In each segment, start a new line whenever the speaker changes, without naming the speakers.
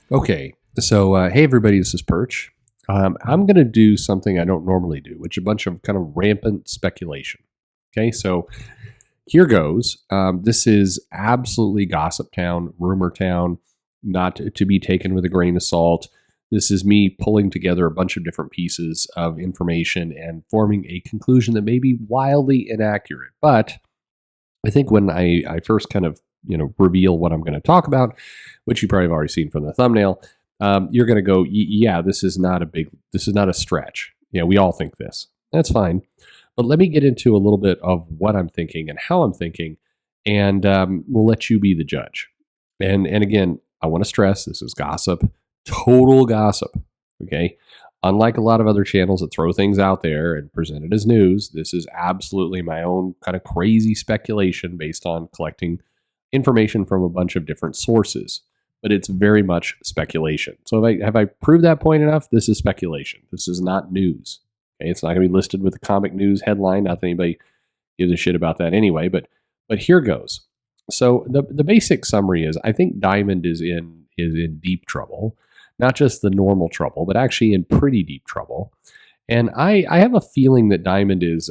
Okay, so hey everybody, this is Perch. I'm going to do something I don't normally do, which is a bunch of kind of rampant speculation. Okay, so here goes. This is absolutely gossip town, rumor town, not to be taken with a grain of salt. This is me pulling together a bunch of different pieces of information and forming a conclusion that may be wildly inaccurate. But I think when I first kind of reveal what I'm going to talk about, which you probably have already seen from the thumbnail, you're going to go, yeah, this is not a stretch. Yeah, we all think this. That's fine. But let me get into a little bit of what I'm thinking and how I'm thinking, and we'll let you be the judge. And again, I want to stress this is gossip, total gossip. Okay. Unlike a lot of other channels that throw things out there and present it as news, this is absolutely my own kind of crazy speculation based on collecting information from a bunch of different sources. But it's very much speculation. So have I proved that point enough? This is speculation. This is not news. Okay, it's not going to be listed with a comic news headline. Not that anybody gives a shit about that anyway. But here goes. So the basic summary is I think Diamond is in deep trouble. Not just the normal trouble, but actually in pretty deep trouble. And I have a feeling that Diamond is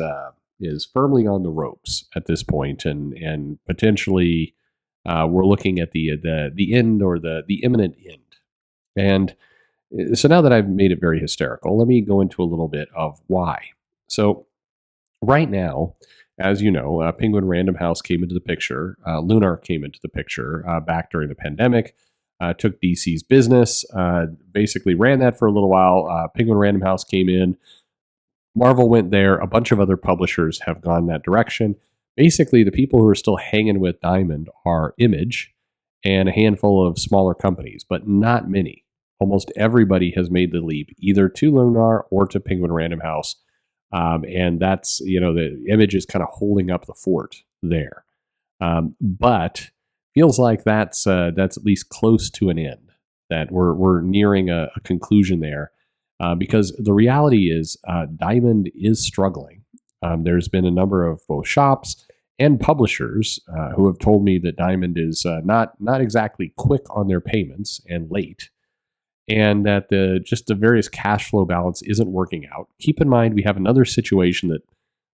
firmly on the ropes at this point, and potentially we're looking at the end or the imminent end. And so now that I've made it very hysterical, let me go into a little bit of why. So right now, as you know, Penguin Random House came into the picture. Lunar came into the picture back during the pandemic. Took DC's business, basically ran that for a little while. Penguin Random House came in. Marvel went there. A bunch of other publishers have gone that direction. Basically, the people who are still hanging with Diamond are Image and a handful of smaller companies, but not many. Almost everybody has made the leap either to Lunar or to Penguin Random House. And that's, the Image is kind of holding up the fort there. But feels like that's at least close to an end, that we're nearing a conclusion there, because the reality is Diamond is struggling. There's been a number of both shops and publishers who have told me that Diamond is not exactly quick on their payments and late, and that the various cash flow balance isn't working out. Keep in mind, we have another situation that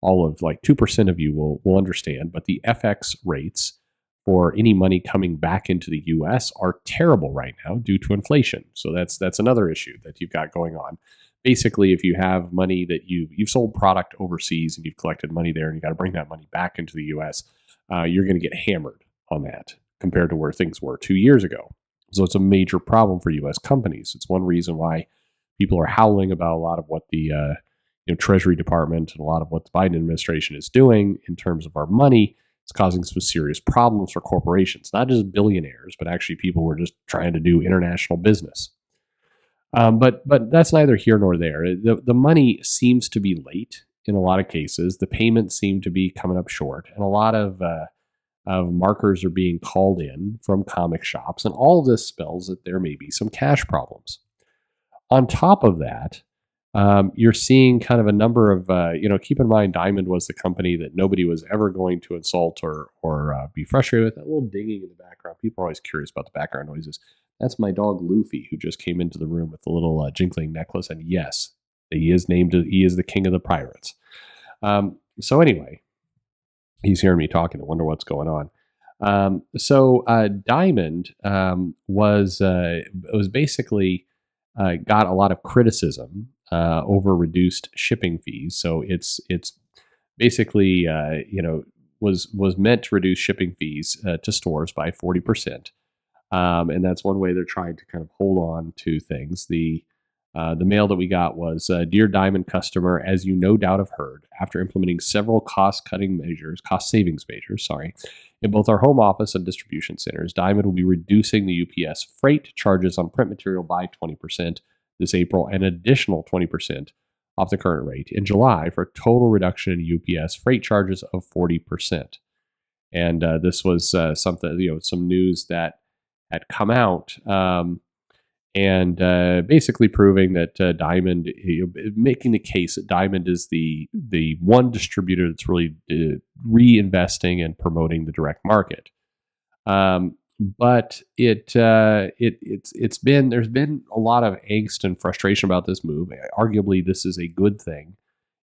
all of like 2% of you will understand, but the FX rates for any money coming back into the U.S. are terrible right now due to inflation. So that's another issue that you've got going on. Basically, if you have money that you've sold product overseas and you've collected money there and you got to bring that money back into the U.S., you're going to get hammered on that compared to where things were 2 years ago. So it's a major problem for U.S. companies. It's one reason why people are howling about a lot of what the Treasury Department and a lot of what the Biden administration is doing in terms of our money. It's causing some serious problems for corporations, not just billionaires, but actually people who are just trying to do international business. But that's neither here nor there. The money seems to be late in a lot of cases. The payments seem to be coming up short, and a lot of markers are being called in from comic shops, and all of this spells that there may be some cash problems. On top of that, you're seeing kind of a number of, keep in mind, Diamond was the company that nobody was ever going to insult or be frustrated with. That little dinging in the background. People are always curious about the background noises. That's my dog Luffy, who just came into the room with the little jinkling necklace. And yes, he is the king of the pirates. So anyway, he's hearing me talking. I wonder what's going on. So Diamond was basically got a lot of criticism over reduced shipping fees. So it's basically was meant to reduce shipping fees to stores by 40%, and that's one way they're trying to kind of hold on to things. The mail that we got was, "Dear Diamond customer, as you no doubt have heard, after implementing several cost savings measures, in both our home office and distribution centers, Diamond will be reducing the UPS freight charges on print material by 20% this April and an additional 20% off the current rate in July for a total reduction in UPS freight charges of 40%. And this was something, some news that had come out, and basically proving that Diamond, making the case that Diamond is the one distributor that's really reinvesting and promoting the direct market. But it's been, there's been a lot of angst and frustration about this move. Arguably, this is a good thing.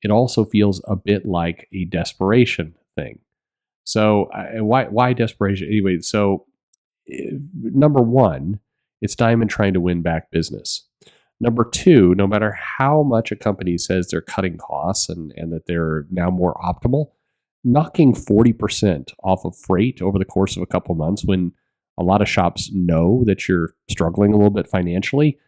It also feels a bit like a desperation thing. So why desperation anyway? So number one, it's Diamond trying to win back business. Number two, no matter how much a company says they're cutting costs and that they're now more optimal, knocking 40% off of freight over the course of a couple months when a lot of shops know that you're struggling a little bit financially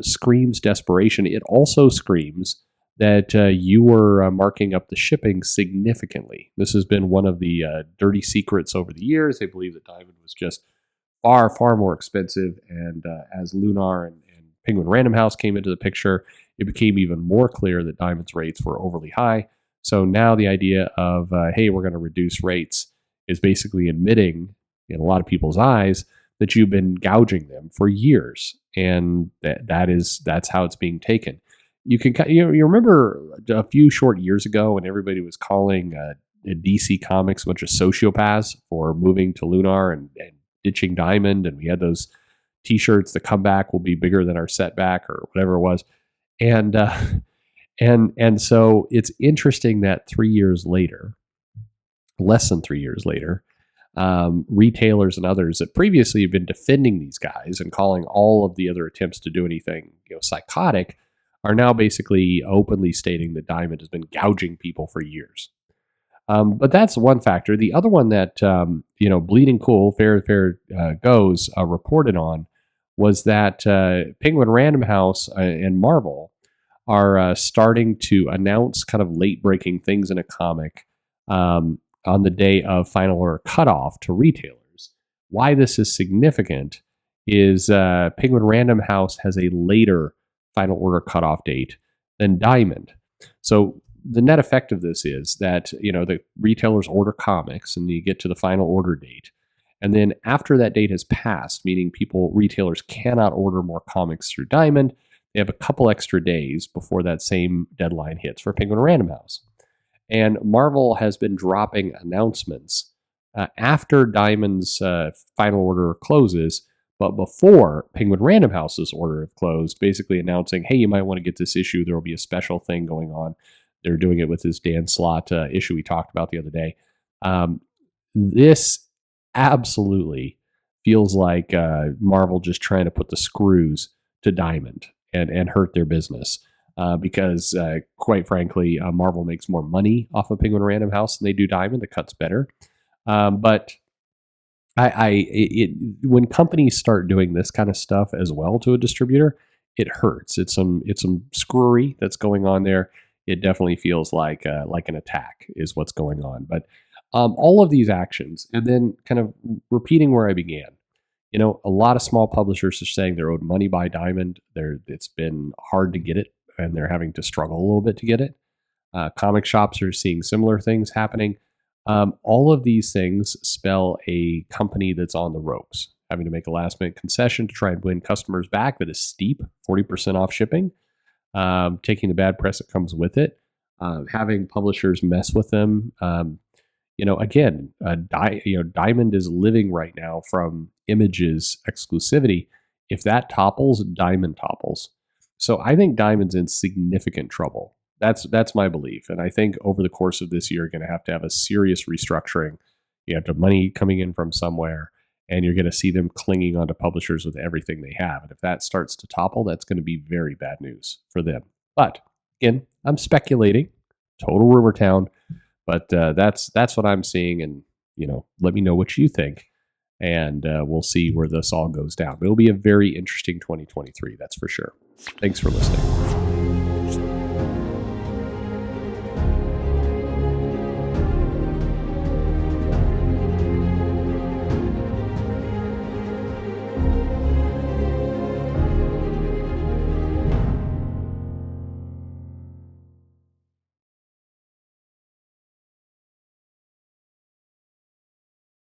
screams desperation. It also screams that you were marking up the shipping significantly. This has been one of the dirty secrets over the years. They believe that Diamond was just far, far more expensive. And as Lunar and Penguin Random House came into the picture, it became even more clear that Diamond's rates were overly high. So now the idea of, hey, we're going to reduce rates is basically admitting in a lot of people's eyes that you've been gouging them for years. And that's how it's being taken. You remember a few short years ago when everybody was calling DC Comics a bunch of sociopaths for moving to Lunar and ditching Diamond, and we had those T-shirts, the comeback will be bigger than our setback, or whatever it was, and so it's interesting that 3 years later, less than 3 years later, retailers and others that previously have been defending these guys and calling all of the other attempts to do anything psychotic are now basically openly stating that Diamond has been gouging people for years. But that's one factor. The other one that Bleeding Cool, Fair Goes reported on was that Penguin Random House and Marvel are starting to announce kind of late-breaking things in a comic on the day of final order cutoff to retailers. Why this is significant is Penguin Random House has a later final order cutoff date than Diamond. So the net effect of this is that the retailers order comics and you get to the final order date, and then after that date has passed, meaning retailers cannot order more comics through Diamond, they have a couple extra days before that same deadline hits for Penguin Random House. And Marvel has been dropping announcements after Diamond's final order closes, but before Penguin Random House's order closed, basically announcing, hey, you might want to get this issue. There will be a special thing going on. They're doing it with this Dan Slott issue we talked about the other day. This absolutely feels like Marvel just trying to put the screws to Diamond and hurt their business. Because quite frankly, Marvel makes more money off of Penguin Random House than they do Diamond. The cut's better. But when companies start doing this kind of stuff as well to a distributor, it hurts. It's some screwery that's going on there. It definitely feels like an attack is what's going on. But all of these actions, and then kind of repeating where I began, a lot of small publishers are saying they're owed money by Diamond. It's been hard to get it, and they're having to struggle a little bit to get it. Comic shops are seeing similar things happening. All of these things spell a company that's on the ropes, having to make a last-minute concession to try and win customers back that is steep, 40% off shipping, taking the bad press that comes with it, having publishers mess with them. Diamond is living right now from Image's exclusivity. If that topples, Diamond topples. So I think Diamond's in significant trouble. That's my belief. And I think over the course of this year, you're going to have a serious restructuring. You have the money coming in from somewhere, and you're going to see them clinging onto publishers with everything they have. And if that starts to topple, that's going to be very bad news for them. But again, I'm speculating, total rumor town, but that's what I'm seeing. And, let me know what you think. And we'll see where this all goes down. It'll be a very interesting 2023, that's for sure. Thanks for listening.